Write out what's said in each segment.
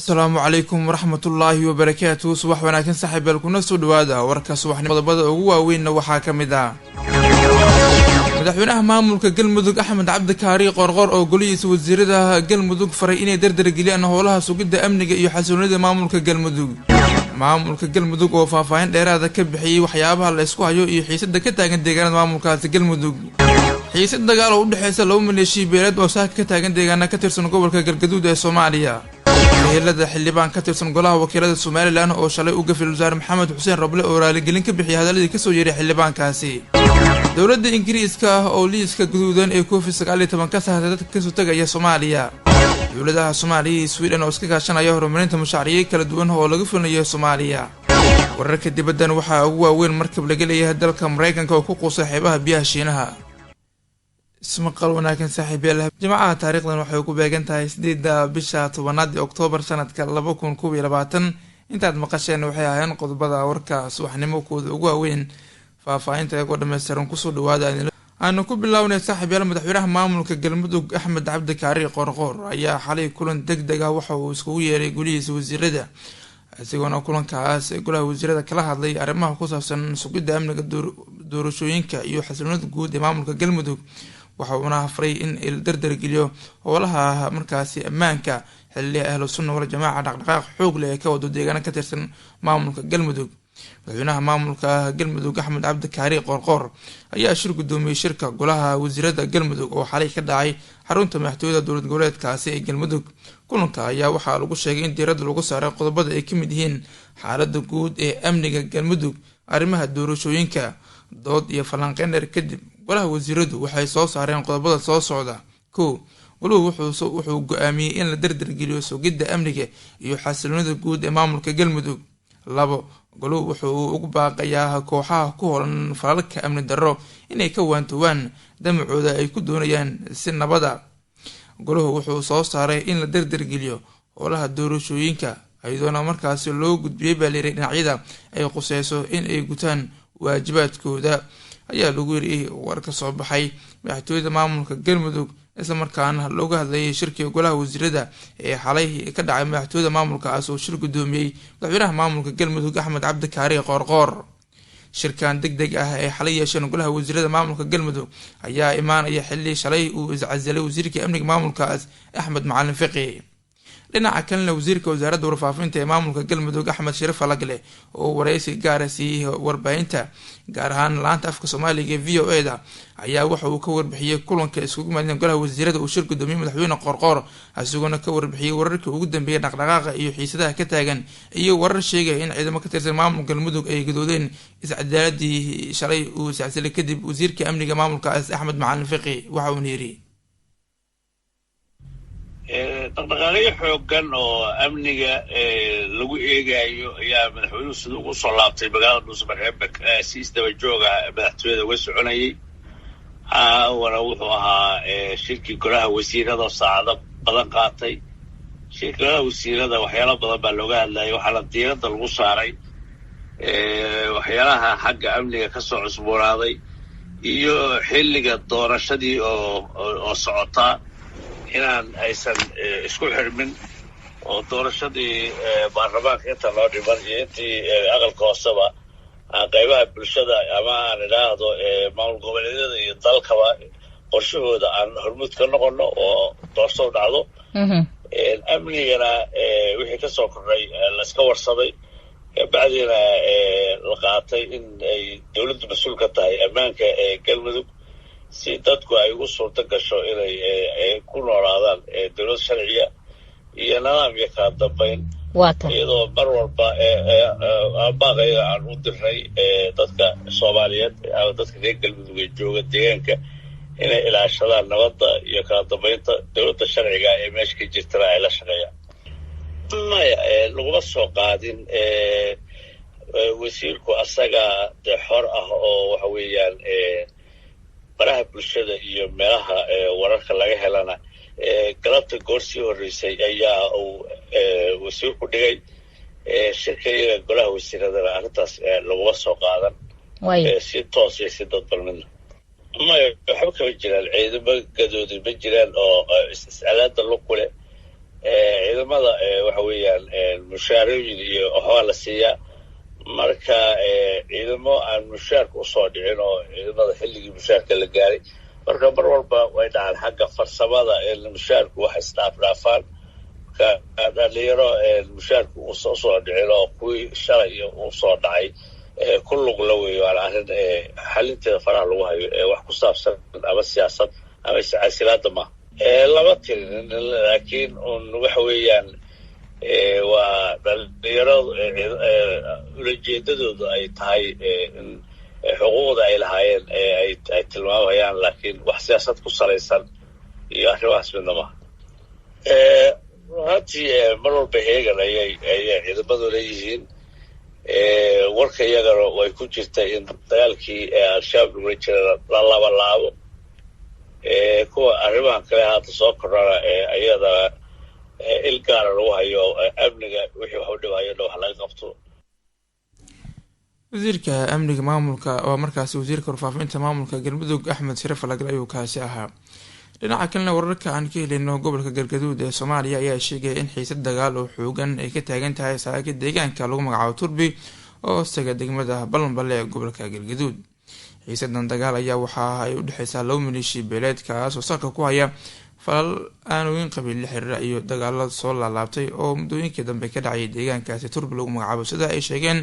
السلام عليكم ورحمة الله وبركاته. صباح وناكن صاحب الكنا سودوادا وركا صباح نقضبضا وواوين وحا كمدا madaxweynaha maamulka galmudug Axmed Cabdi Kaari qorqor oo golihiisa wasiirada galmudug faray inay dardar geliyaan howlaha sugidda amniga iyo xasilloonida maamulka galmudug oo faahfaahin dheeraad ah ka bixiyay waxyaabaha la isku hayo iyo xiisada ka taagan deegaanada maamulkaasi galmudug xiisad dagaal oo u dhaxaysa laba maleeshiya beeleed oo saaka ka taagan deegaanada ka tirsan gobolka galgaduud ee Soomaaliya hay'adda xildhibaan ka tirsan golaha wakiilada Soomaaliland oo shalay u gafil wasaar Maxamed Xuseen Roble oo raali gelin ka bixiyay hadalladii ka soo yeeray xildhibaankaasi dowladda Ingiriiska oo liiska guduudan ee COVID-19 ka saartay dadka ka soo tagaya Soomaaliya dowladaha Soomaaliya iyo Sweden oo iska kaashanaya horumarinta mashaariic kala duwan oo laga fulinayo Soomaaliya wararka dibaddan waxa ugu waaweyn markab laga leeyahay dalka Mareykanka oo ku quusay xeebaha biyaha Shiinaha ismaqal wanaagsan saaxiibayaal jimcaha taariikhdan waxay ku beegan tahay 8 bisha 10 Oktoobar sanadka 2022 intaad maqasheen waxay ahaayeen qodobada warka subaxnimo kooda ugu waaweyn faahfaahinta ay ku dhameystiran ku soo dhawaada aanu ku bilownay saaxiibayaal madaxweynaha maamulka galmudug Axmed Cabdi Kaari qorqor ayaa xalay kulan degdeg ah waxa uu isku yeeray golihiisa wasiirada isagoona kulankaas golaha wasiirada kala hadlay arrimaha ku saabsan sugidda amniga doorashooyinka iyo xasilloonida guud ee maamulka galmudug waxa uu afray in il dardar geliyo howlaha markaasi ammaanka xilli ahlu sunna wal jamaa dhaqdhaqaaq xoog leh ka wado deegaanada ka tirsan maamulka galmudug madaxweynaha maamulka galmudug Axmed Cabdi Kaari qorqor ayaa shir gudoomiyay shirka golaha wasiirada galmudug oo xalay ka dhacay xarunta madaxtooyada dowlad goboleedkaasi ee galmudug kulanka ayaa waxaa lagu sheegay in diiradda lagu saaray qodobada ay ka mid yihiin xaaladda guud ee amniga galmudug arrimaha doorashooyinka dood iyo falanqeyn dheer kadib golaha wasiiradu waxay soo saareen qodobada soo socda goluhu wuxuu go'aamiyay in la dardar geliyo sugidda amniga iyo xasilloonida guud ee maamulka galmudug 2 goluhu wuxuu ugu baaqayaa kooxaha ku horan falalka amni darro inay ka waantowaan damacooda ay ku doonayaan si nabada goluhu wuxuu soo saaray in la dardar geliyo howlaha doorashooyinka ayadoona markaasi loo gudbiyay baaliray dhinacyada ay qusayso in ay gutaan waajibaadkooda ayaa lagu yiri war ka soo baxay madaxtooyada maamulka galmudug isla markaana looga hadlayay shirkiga golaha wasiirada ee xalay ka dhacay madaxtooyada maamulkaas oo shir gudoomiyay madaxweynaha maamulka galmudug Axmed Cabdi Kaari qorqor shirkan degdeg ah ee xalay yeesheen golaha wasiirada maamulka galmudug ayaa imaanaya xilli shalay uu iscazalay wasiirka amniga maamulkaas Axmed Macalin Fiqi dhinaca kalena wasiirka wasaaradda warfaafinta ee maamulka galmudug Axmed Shariif Alagle oo wareysi gaar ah siiyay warbaahinta gaar ahaan laanta afka Soomaaliga ee VOA-da ayaa waxa uu ka warbixiyay kulanka isugu yimaadeen golaha wasiirada uu shir gudoomiyay madaxweyne qorqor isagoona ka warbixiyay wararkii ugu dambeeyay dhaqdhaqaaqa iyo xiisadaha ka taagan iyo warar sheegay in ciidamo ka tirsan maamulka galmudug ay gadoodeen iscadaaladii shalay uu sacsalay kadib wasiirka amniga maamulkaas Axmed Macalin Fiqi waxa uu yiri dhaqdhaqaaqyo xoogan oo amniga lagu eegayo ayaa madaxweynuhu sida ugu soo laabtay magaalada Dhuusamareeb si isdaba joog ah madaxtooyada uga soconayay wana wuxuu ahaa shirkii golaha wasiirada saacado badan qaatay shirkii golaha wasiirada waxyaalo badan baa looga hadlayay waxaana diiradda lagu saaray waxyaalaha xagga amniga ka soo cusboonaaday iyo xilliga doorashadii oo socota inaan aysan isku xirmin oo doorashadii baarlamaanka inta loo dhiman iyo intii aqalka hooseba qaybaha bulshada ama aan idhaahdo maamul goboleedyada iyo dalkaba qorshahooda aan hormuud ka noqono oo doorasho dhacdo amnigana wixii ka soo kordhay layska warsaday bacdina la qaatay in ay dowladdu mas'uul ka tahay ammaanka galmudug si dadku ay ugu suurta gasho inay ku noolaadaan dowlad sharciya iyo nidaam iyo kala dambeyn iyadoo mar walba baaqayga aan u diray dadka Soomaaliyeed ama dadka reer galmudug ee jooga deegaanka inay ilaashadaan nabadda iyo kala dambeynta dowladda sharciga ee meesha ka jirtana ay la shaqeeyaan laguma soo qaadin wasiirku asaga xor ah oo waxa weeyaan baraha bulshada iyo meelaha wararka laga helana galabta goorsii horeysay ayaa uu wasiirku dhigay shirkayada golaha wasiiradana arrintaas laguma soo qaadan si toos iyo si dadban midna waxba kama jiraan ciidamo gadoodi ma jiraan oo iscalaada lug ku leh ciidamada waxa weeyaan mushaarooyin iyo waxbaa la siiyaa marka ciidamo aan mushaarka usoo dhicin oo ciidamada xilligii mushaarka la gaaray marka mar walba way dhacaan xagga farsamada mushaarku wax isdhaafdhaafaan marka dhalinyaro mushaarku usoo dhicin oo kuwii shalay usoo dhacay ku lug la weeyo waana arrin xalinteeda faraha lagu hayo wax ku saabsan ama siyaasad ama iscaasilaada ma lama tirin laakiin waxa weeyaan waa dhalinyaradu ulajeedadoodu ay tahay in xuquuqda ay lahaayeen ay tilmaamayaan laakiin wax siyaasad ku salaysan iyo arrimahaas midna maha runtii mar walba heegan ayay ciidamadu leeyihiin warka iyagana way ku jirta in dagaalkii al-shabaab lagula jira la labalaabo kuwa arrimahan kale hadda soo kordhana ayada il gaara lagu hayo amniga wixii wax u dhibayo dha wax laga qabto wasiirka amniga maamulka waa markaasi wasiirka warfaafinta maamulka galmudug axmed sharaf alagal ayuu kaasi ahaa dhinaca kalena wararka aan ka helino gobolka galgaduud ee soomaaliya ayaa sheegaya in xiisad dagaal oo xoogan ay ka taagan tahay saaka deegaanka lagu magacaabo turbi oo isaga degmada balanbale ee gobolka galgaduud xiisadan dagaal ayaa waxa ay u dhexeysaa laba maleeshiya beeleed kaas oo salka ku haya falal aanooyin qabiil la xiriira iyo dagaalo soo laalaabtay oo muddooyinkii dambe ka dhacayay deegaankaasi turbi lagu magacaabo sida ay sheegeen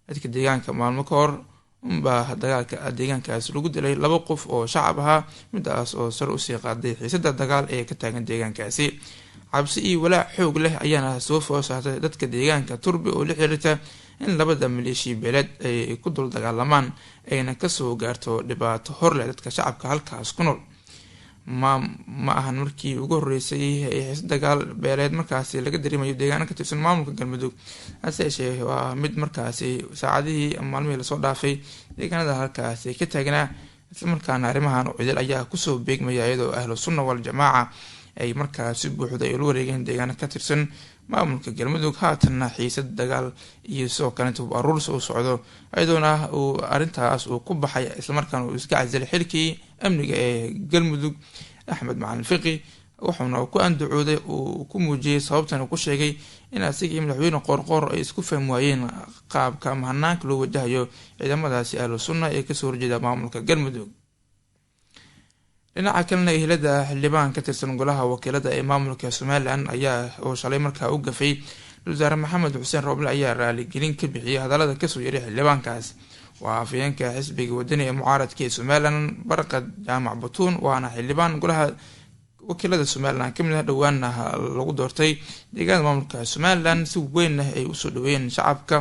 dadka deegaanka maalmo ka hor unbaa dagaalka deegaankaasi lagu dilay 2 qof oo shacab ahaa midaas oo sare usii qaaday xiisada dagaal ee ka taagan deegaankaasi cabsi iyo walaac xoog leh ayaana soo foosatay dadka deegaanka turbi oo la xiriirta in labada maleeshiya beeleed ay ku dul dagaalamaan ayna kasoo gaarto dhibaato hor leh dadka shacabka halkaas ku nool ma ahan markii ugu horeysay xiisad dagaal beeleed markaasi laga dareemayo deegaano ka tirsan maamulka galmudug hase yeeshee waa mid markaasi saacadihii maalmihii lasoo dhaafay deegaanada halkaasi ka taagnaa islamarkaana arrimahan cidil ayaa kusoo beegmaya iyadoo ahlu sunna wal jamaaca ay markaasi buuxda ay ula wareegeen deegaano ka tirsan maamulka galmudug haatanna xiisad dagaal iyo sidoo kalenta aruursi u socdo iyadoona uu arintaas uu ku baxay islamarkaana uu iska casilay xilkii amniga ee galmudug axmed macalin fiqi wuxuuna ku andacooday uu ku muujiyey sababtan uu ku sheegay in asigii madaxweyne qoorqoor ay isku fahmi waayeen qaabka ama hanaanka loo wajahayo ciidamadaasi ahlu sunna ee kasoo horjeeda maamulka galmudug dhinaca kalena ehelada xildhibaan ka tirsan golaha wakiilada ee maamulka somalilan ayaa oo shalay markaa u gafay wasaare maxamed xuseen rooble ayaa raaligelin ka bixiyay hadalada kasoo yaray xildhibaankaas waa afayeenka xisbiga wadani ee mucaaradka ee somalilan barqad jaamac batuun waana xildhibaan golaha wakiilada somalilan kamid ah dhowaana lagu doortay deegaanada maamulka somalilan si weyn ay usoo dhaweeyeen shacabka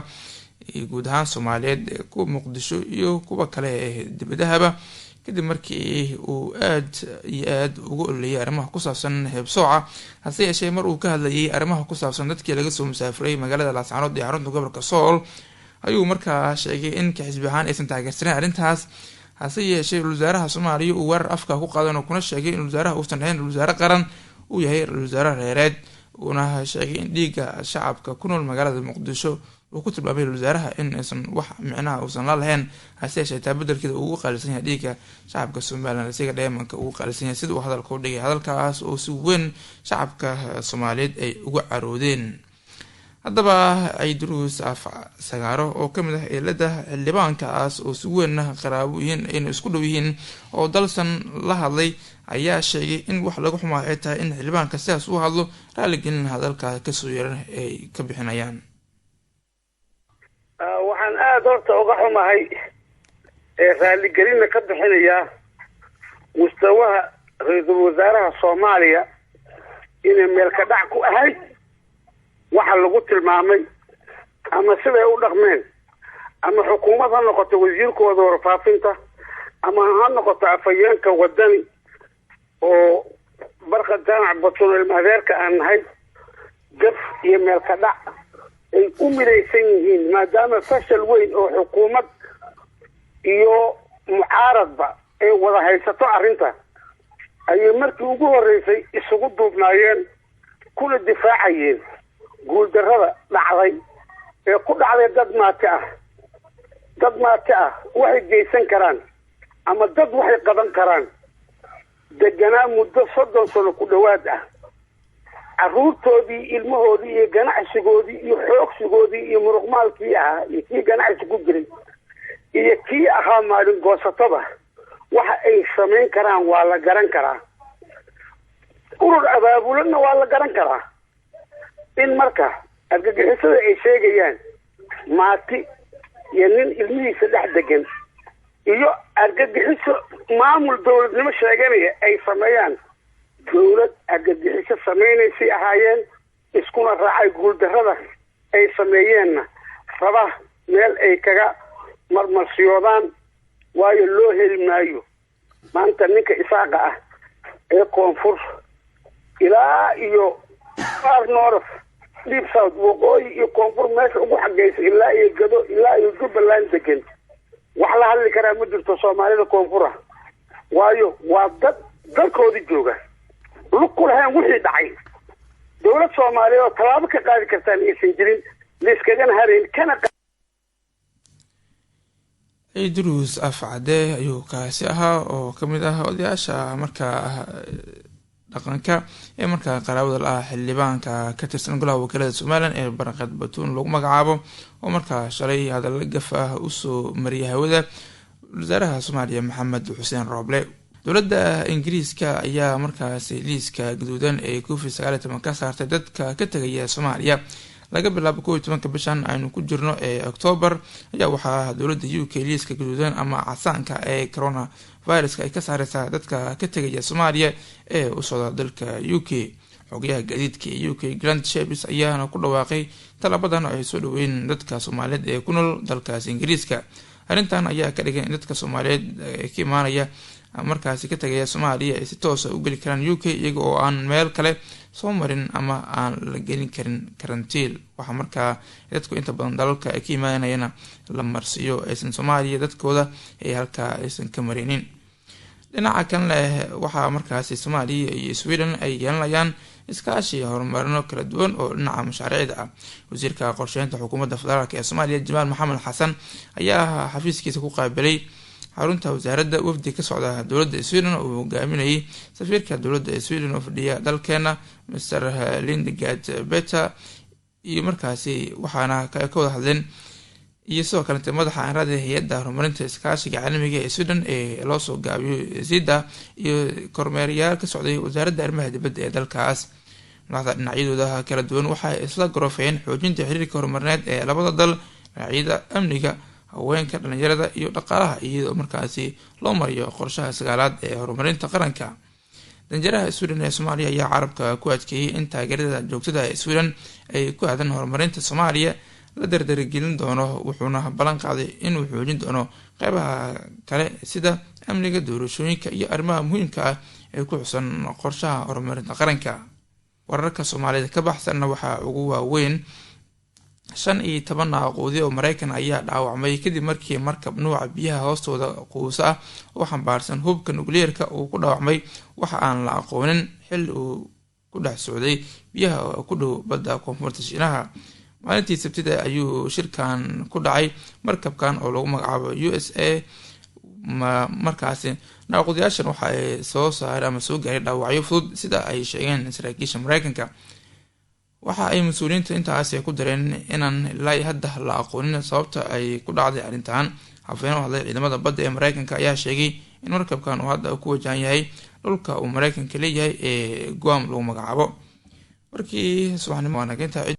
guud ahaan soomaaliyeed kuwa muqdisho iyo kuwa kale ee dibadahaba kadib markii uu aad iyo aad ugu ololeyay arrimaha ku saabsan heebsooca hase yeeshee mar uu ka hadlayay arrimaha ku saabsan dadkii laga soo musaafiray magaalada laascaanood ee xarunta gobolka sool ayuu markaa sheegay in ka xisbi ahaan aysan taageersaneyn arrintaas hase yeeshee wasaaraha soomaaliya uu weerar afka ku qaadan oo kuna sheegay in wasaaraha uusan ahayn wasaare qaran uu yahay wasaare reereed uuna sheegay in dhiigga shacabka ku nool magaalada muqdisho uu ku tilmaamay wasaaraha in aysan wax micnaha uusan la lahayn hase yeeshee taa bedelkeeda ugu qaalisan yahay dhiigga shacabka somalilan isaga dheemanka ugu qaalisan yahay sida uu hadalka u dhigay hadalkaas oo si weyn shacabka soomaaliyeed ay uga caroodeen haddaba Ciidruus Sagaaro oo kamid ah eelada xildhibaankaas oo si weyn qaraabo yihiin in isku dhow yihiin oo dalsan la hadlay ayaa sheegay in wax lagu xumaa ay tahay in xildhibaanka sidaas u hadlo raaligelin hadalka kasoo yaran ay ka bixinayaan waxaan aada horta uga xumahay raaligelinna ka bixinayaa mustawaha ra-iisul wasaaraha soomaaliya inay meelka dhac ku ahayd waxa lagu tilmaamay ama siday u dhaqmeen ama xukuumad ha noqoto wasiirkooda warfaafinta ama ha noqoto afayeenka wadani oo barqa jaamac batuun ilmaadeerka aan nahay gaf iyo meelka dhac ay u midaysan yihiin maadaama fashal weyn oo xukuumad iyo mucaaradba ay wada haysato arrinta ayay markii ugu horreysay isugu duubnaayeen kuna difaacayeen guuldarrada dhacday ee ku dhacday dad maati ah waxay geysan karaan ama dad waxay qaban karaan deganaa muddo 30 sano ku dhawaad ah caruurtoodii ilmahoodii iyo ganacsigoodii iyo xoogsigoodii iyo muruqmaalkii ahaa iyo kii ganacsi ku jiray iyo kii ahaa maalin goosatada waxa ay samayn karaan waa la garan karaa. urur abaabuladna waa la garan karaa. in marka argagixisada ay sheegayaan maati iyo nin ilmihiisa dhex degan iyo argagixiso maamul dowladnimo sheeganaya ay sameeyaan dowlad argagixiso samaynaysay ahaayeen iskuna raacay guuldarrada ay sameeyeenna raba meel ay kaga marmarsiyoodaan waayo loo heli maayo. maanta ninka isaaqa ah ee koonfur ilaa iyo far north deep south waqooyi iyo koonfur meesha ugu xagaysa ilaa iyo gado ilaa iyo jubbaland degan wax la hadli karaa ma jirto soomaalida koonfura waayo waa dad dalkoodii jooga lug ku lahayn wixii dhacay. dowlad soomaaliyeed oo tallaabo ka qaadi kartaan aysan jirin layskagana harayn kana idruus afcade ayuu kaasi ahaa oo kamid ah odayaasha markaa dhaqanka ee markaa qaraabada la ah xildhibaanka ka tirsan golaha wakiilada somalilan ee barqad batuun lagu magacaabo oo markaa shalay hadalla gaf ah usoo mariyay hawada wasaaraha soomaaliya maxamed xuseen rooble. dowladda ingiriiska ayaa markaasi liiska gaduudan ee covid-19 ka saartay dadka ka tegaya soomaaliya laga bilaabo 11 bishan aynu ku jirno ee October ayaa waxaa dowladda UK liiska gaduudan ama casaanka ee corona virus ay ka saaraysaa dadka ka tegaya Soomaaliya ee u socda dalka UK. xogayaha gaadiidka ee UK Grant Shapps ayaana ku dhawaaqay talabadan ay soo dhaweyn dadka Soomaaliyeed ee ku nool dalkaas Ingiriiska. arrintan ayaa ka dhigay in dadka Soomaaliyeed ee ka imaanaya markaasi ka tagaya Soomaaliya ay si toos ah u gali karaan UK iyaga oo aan meel kale soo marin ama aan la gelin karin karantiil. waxa markaa dadku inta badan dalalka ay ka imaanayana la marsiyo aysan Soomaaliya dadkooda ay halka aysan ka marinin. dhinaca kale waxa markaasi Soomaaliya iyo Sweden ay yeelanayaan iskaashi horumarino kala duwan oo dhinaca mashaariicda ah. wasiirka qorsheynta xukuumadda federaalka ee Soomaaliya Jamaal Maxamed Xasan ayaa xafiiskiisa ku qaabilay xarunta wasaaradda wafdi ka socda dowladda Sweden oo hogaaminayay safiirka dowladda Sweden oo fadhiya dalkeena Mr. Lindgard Beta iyo markaasi waxaana ka wada hadleen iyo sidoo kale madaxa aanrada hay'adda horumarinta iskaashiga caalamiga ee Sweden ee loo soo gaabiyo SIDA iyo kormeerayaal ka socday wasaaradda arrimaha dibadda ee dalkaas. madaxda dhinacyadooda kala duwan waxay isla gorofeen xoojinta xiriirka horumarineed ee labada dal, dhinacyada amniga, haweenka, dhalinyarada iyo dhaqaalaha iyadoo markaasi loo mariyo qorshaha sagaalaad ee horumarinta qaranka. danjiraha Sweden ee Soomaaliya ayaa carabka ku adkeeyay in taageerada joogtada ee Sweden ay ku aadan horumarinta Soomaaliya la dardargelin doono, wuxuuna ballan qaaday inuu xoojin doono qaybaha kale sida amniga, doorashooyinka iyo arrimaha muhiimka ah ee ku xusan qorshaha horumarinta qaranka. wararka Soomaalida ka baxsanna waxaa ugu waaweyn 15 aqoonsi oo Mareykan ayaa dhaawacmay kadib markii markab nooca biyaha hoostooda quusa ah oo xambaarsan hubka nukliyeerka uu ku dhaawacmay waxa aan la aqoonin xil uu ku dhex socday biyaha ku dhow badda koonfurta Shiinaha. maalintii Sabtida ayuu shirkan ku dhacay markabkan oo lagu magacaabo USA markaasi naaqodayaashan waxa ay soo saareen ama soo gaaray dhaawacyo fudud sida ay sheegeen saraakiisha Mareykanka. waxa ay mas'uuliyiinta intaas ku dareen inaan ilaa hadda la aqoonin sababta ay ku dhacday arrintan. hafeen hadlay ciidamada badda ee Mareykanka ayaa sheegay in markabkan uu hadda ku wajahan yahay dhulka uu Mareykanka leeyahay ee Guam lagu magacaabo. markii subaxnimo wanaagsan